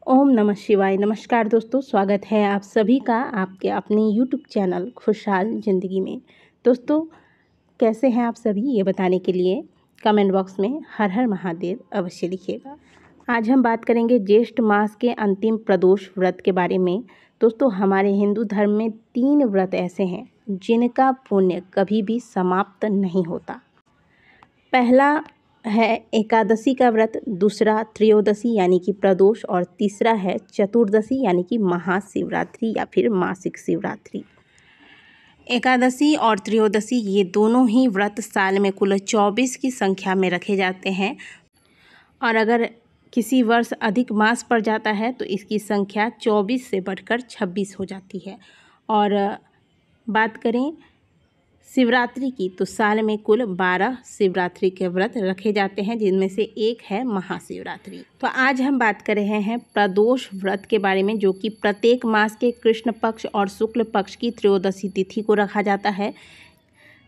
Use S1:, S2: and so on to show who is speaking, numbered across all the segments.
S1: ओम नमः शिवाय। नमस्कार दोस्तों, स्वागत है आप सभी का आपके अपने यूट्यूब चैनल खुशहाल ज़िंदगी में। दोस्तों, कैसे हैं आप सभी, ये बताने के लिए कमेंट बॉक्स में हर हर महादेव अवश्य लिखिएगा। आज हम बात करेंगे ज्येष्ठ मास के अंतिम प्रदोष व्रत के बारे में। दोस्तों, हमारे हिंदू धर्म में 3 व्रत ऐसे हैं जिनका पुण्य कभी भी समाप्त नहीं होता। पहला है एकादशी का व्रत, दूसरा त्रयोदशी यानी कि प्रदोष और तीसरा है चतुर्दशी यानी कि महाशिवरात्रि या फिर मासिक शिवरात्रि। एकादशी और त्रयोदशी ये दोनों ही व्रत साल में कुल 24 की संख्या में रखे जाते हैं और अगर किसी वर्ष अधिक मास पड़ जाता है तो इसकी संख्या 24 से बढ़कर 26 हो जाती है। और बात करें शिवरात्रि की तो साल में कुल 12 शिवरात्रि के व्रत रखे जाते हैं, जिनमें से एक है महाशिवरात्रि। तो आज हम बात कर रहे हैं प्रदोष व्रत के बारे में, जो कि प्रत्येक मास के कृष्ण पक्ष और शुक्ल पक्ष की त्रयोदशी तिथि को रखा जाता है।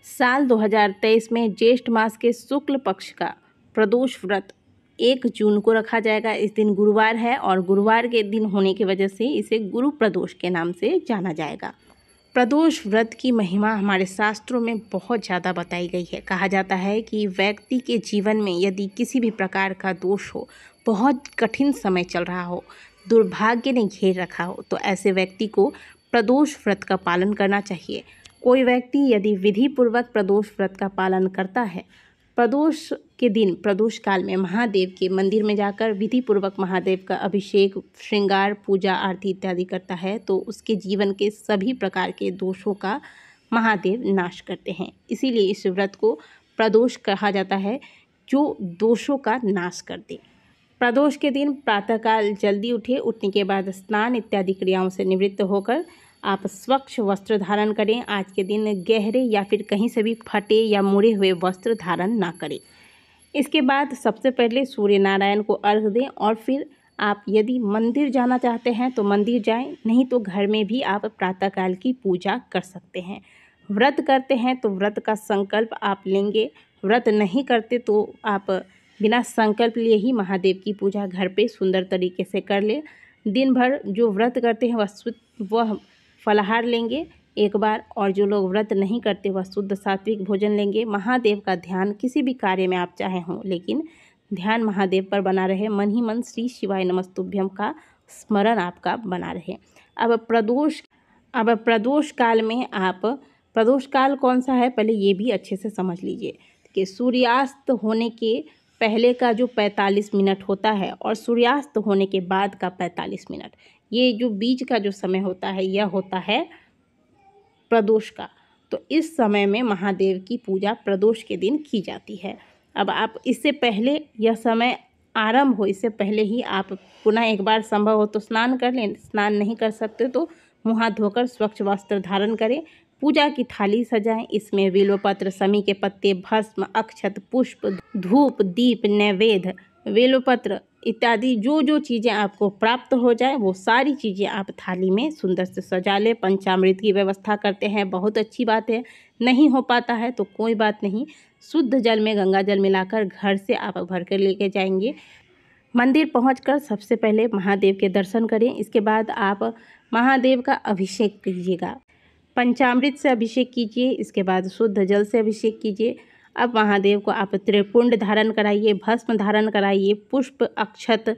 S1: साल 2023 में ज्येष्ठ मास के शुक्ल पक्ष का प्रदोष व्रत 1 जून को रखा जाएगा। इस दिन गुरुवार है और गुरुवार के दिन होने की वजह से इसे गुरु प्रदोष के नाम से जाना जाएगा। प्रदोष व्रत की महिमा हमारे शास्त्रों में बहुत ज़्यादा बताई गई है। कहा जाता है कि व्यक्ति के जीवन में यदि किसी भी प्रकार का दोष हो, बहुत कठिन समय चल रहा हो, दुर्भाग्य ने घेर रखा हो, तो ऐसे व्यक्ति को प्रदोष व्रत का पालन करना चाहिए। कोई व्यक्ति यदि विधि पूर्वक प्रदोष व्रत का पालन करता है, प्रदोष के दिन प्रदोष काल में महादेव के मंदिर में जाकर विधि पूर्वक महादेव का अभिषेक, श्रृंगार, पूजा, आरती इत्यादि करता है, तो उसके जीवन के सभी प्रकार के दोषों का महादेव नाश करते हैं। इसीलिए इस व्रत को प्रदोष कहा जाता है, जो दोषों का नाश कर दे। प्रदोष के दिन प्रातःकाल जल्दी उठने के बाद स्नान इत्यादि क्रियाओं से निवृत्त होकर आप स्वच्छ वस्त्र धारण करें। आज के दिन गहरे या फिर कहीं से भी फटे या मुड़े हुए वस्त्र धारण ना करें। इसके बाद सबसे पहले सूर्य नारायण को अर्घ दें और फिर आप यदि मंदिर जाना चाहते हैं तो मंदिर जाएं, नहीं तो घर में भी आप प्रातःकाल की पूजा कर सकते हैं। व्रत करते हैं तो व्रत का संकल्प आप लेंगे, व्रत नहीं करते तो आप बिना संकल्प लिए ही महादेव की पूजा घर पे सुंदर तरीके से कर ले। दिन भर जो व्रत करते हैं वह फलाहार लेंगे एक बार, और जो लोग व्रत नहीं करते वह शुद्ध सात्विक भोजन लेंगे। महादेव का ध्यान किसी भी कार्य में आप चाहे हों, लेकिन ध्यान महादेव पर बना रहे। मन ही मन श्री शिवाय नमस्तुभ्यम का स्मरण आपका बना रहे। अब प्रदोष काल में आप, प्रदोष काल कौन सा है पहले ये भी अच्छे से समझ लीजिए कि सूर्यास्त होने के पहले का जो 45 मिनट होता है और सूर्यास्त होने के बाद का 45 मिनट, ये जो बीच का जो समय होता है यह होता है प्रदोष का। तो इस समय में महादेव की पूजा प्रदोष के दिन की जाती है। अब आप इससे पहले यह समय आरंभ हो, इससे पहले ही आप पुनः एक बार संभव हो तो स्नान कर लें। स्नान नहीं कर सकते तो मुँह हाथ धोकर स्वच्छ वस्त्र धारण करें। पूजा की थाली सजाएं, इसमें बेलपत्र, समी के पत्ते, भस्म, अक्षत, पुष्प, धूप, दीप, नैवेद्य, बेलपत्र इत्यादि जो जो चीज़ें आपको प्राप्त हो जाए वो सारी चीज़ें आप थाली में सुंदर से सजा लें। पंचामृत की व्यवस्था करते हैं, बहुत अच्छी बात है। नहीं हो पाता है तो कोई बात नहीं, शुद्ध जल में गंगा जल मिलाकर घर से आप भर कर लेके जाएंगे। मंदिर पहुंचकर सबसे पहले महादेव के दर्शन करें। इसके बाद आप महादेव का अभिषेक कीजिएगा। पंचामृत से अभिषेक कीजिए, इसके बाद शुद्ध जल से अभिषेक कीजिए। अब महादेव को आप त्रिपुंड धारण कराइए, भस्म धारण कराइए, पुष्प, अक्षत,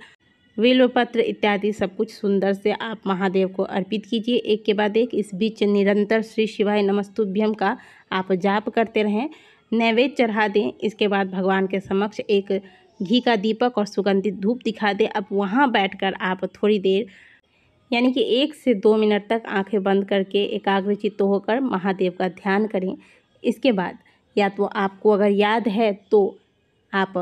S1: बेलपत्र इत्यादि सब कुछ सुंदर से आप महादेव को अर्पित कीजिए एक के बाद एक। इस बीच निरंतर श्री शिवाय नमस्तुभ्यम का आप जाप करते रहें। नैवेद्य चढ़ा दें। इसके बाद भगवान के समक्ष एक घी का दीपक और सुगंधित धूप दिखा दें। अब वहाँ बैठकर आप थोड़ी देर यानी कि 1 से 2 मिनट तक आंखें बंद करके एकाग्रचित्त होकर महादेव का ध्यान करें। इसके बाद या तो आपको अगर याद है तो आप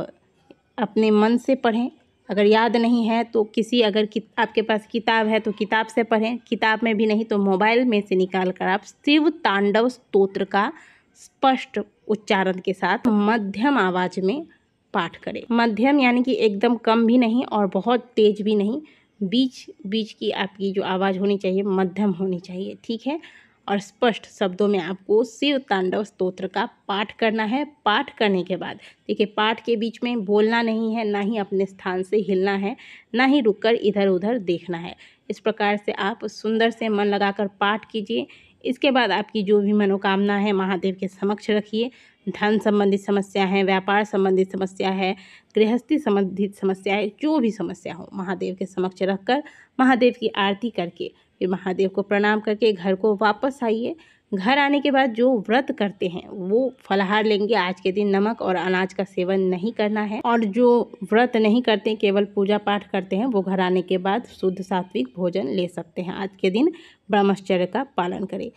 S1: अपने मन से पढ़ें, अगर याद नहीं है तो अगर आपके पास किताब है तो किताब से पढ़ें। किताब में भी नहीं तो मोबाइल में से निकाल कर आप शिव तांडव स्तोत्र का स्पष्ट उच्चारण के साथ मध्यम आवाज में पाठ करें। मध्यम यानी कि एकदम कम भी नहीं और बहुत तेज भी नहीं, बीच बीच की आपकी जो आवाज़ होनी चाहिए मध्यम होनी चाहिए, ठीक है। और स्पष्ट शब्दों में आपको शिव तांडव स्तोत्र का पाठ करना है। पाठ करने के बाद देखिए, पाठ के बीच में बोलना नहीं है, ना ही अपने स्थान से हिलना है, ना ही रुककर इधर उधर देखना है। इस प्रकार से आप सुंदर से मन लगाकर पाठ कीजिए। इसके बाद आपकी जो भी मनोकामना है महादेव के समक्ष रखिए। धन संबंधित समस्या है, व्यापार संबंधित समस्या है, गृहस्थी संबंधित समस्या है, जो भी समस्या हो महादेव के समक्ष रखकर महादेव की आरती करके फिर महादेव को प्रणाम करके घर को वापस आइए। घर आने के बाद जो व्रत करते हैं वो फलाहार लेंगे। आज के दिन नमक और अनाज का सेवन नहीं करना है, और जो व्रत नहीं करते केवल पूजा पाठ करते हैं वो घर आने के बाद शुद्ध सात्विक भोजन ले सकते हैं। आज के दिन ब्रह्मचर्य का पालन करें।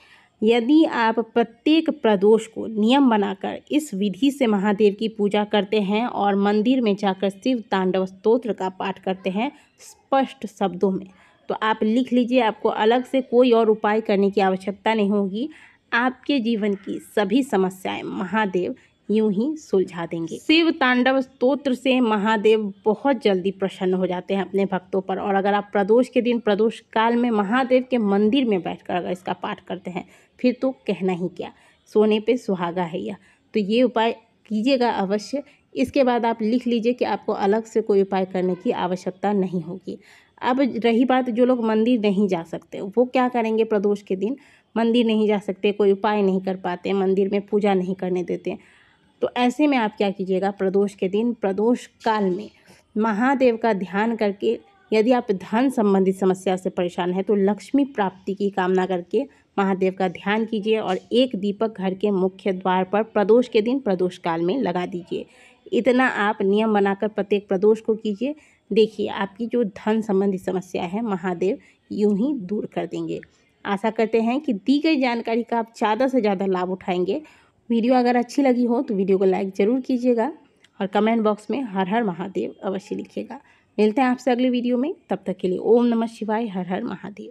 S1: यदि आप प्रत्येक प्रदोष को नियम बनाकर इस विधि से महादेव की पूजा करते हैं और मंदिर में जाकर शिव तांडव स्तोत्र का पाठ करते हैं स्पष्ट शब्दों में, तो आप लिख लीजिए, आपको अलग से कोई और उपाय करने की आवश्यकता नहीं होगी। आपके जीवन की सभी समस्याएं महादेव यूं ही सुलझा देंगे। शिव तांडव स्तोत्र से महादेव बहुत जल्दी प्रसन्न हो जाते हैं अपने भक्तों पर। और अगर आप प्रदोष के दिन प्रदोष काल में महादेव के मंदिर में बैठकर अगर इसका पाठ करते हैं फिर तो कहना ही क्या, सोने पे सुहागा है यह। तो ये उपाय कीजिएगा अवश्य। इसके बाद आप लिख लीजिए कि आपको अलग से कोई उपाय करने की आवश्यकता नहीं होगी। अब रही बात जो लोग मंदिर नहीं जा सकते, वो क्या करेंगे? प्रदोष के दिन मंदिर नहीं जा सकते, कोई उपाय नहीं कर पाते, मंदिर में पूजा नहीं करने देते, तो ऐसे में आप क्या कीजिएगा? प्रदोष के दिन प्रदोष काल में महादेव का ध्यान करके, यदि आप धन संबंधित समस्या से परेशान हैं तो लक्ष्मी प्राप्ति की कामना करके महादेव का ध्यान कीजिए और एक दीपक घर के मुख्य द्वार पर प्रदोष के दिन प्रदोष काल में लगा दीजिए। इतना आप नियम बनाकर प्रत्येक प्रदोष को कीजिए। देखिए, आपकी जो धन संबंधी समस्या है महादेव यूं ही दूर कर देंगे। आशा करते हैं कि दी गई जानकारी का आप ज़्यादा से ज़्यादा लाभ उठाएंगे। वीडियो अगर अच्छी लगी हो तो वीडियो को लाइक ज़रूर कीजिएगा और कमेंट बॉक्स में हर हर महादेव अवश्य लिखिएगा। मिलते हैं आपसे अगले वीडियो में, तब तक के लिए ओम नमः शिवाय, हर हर महादेव।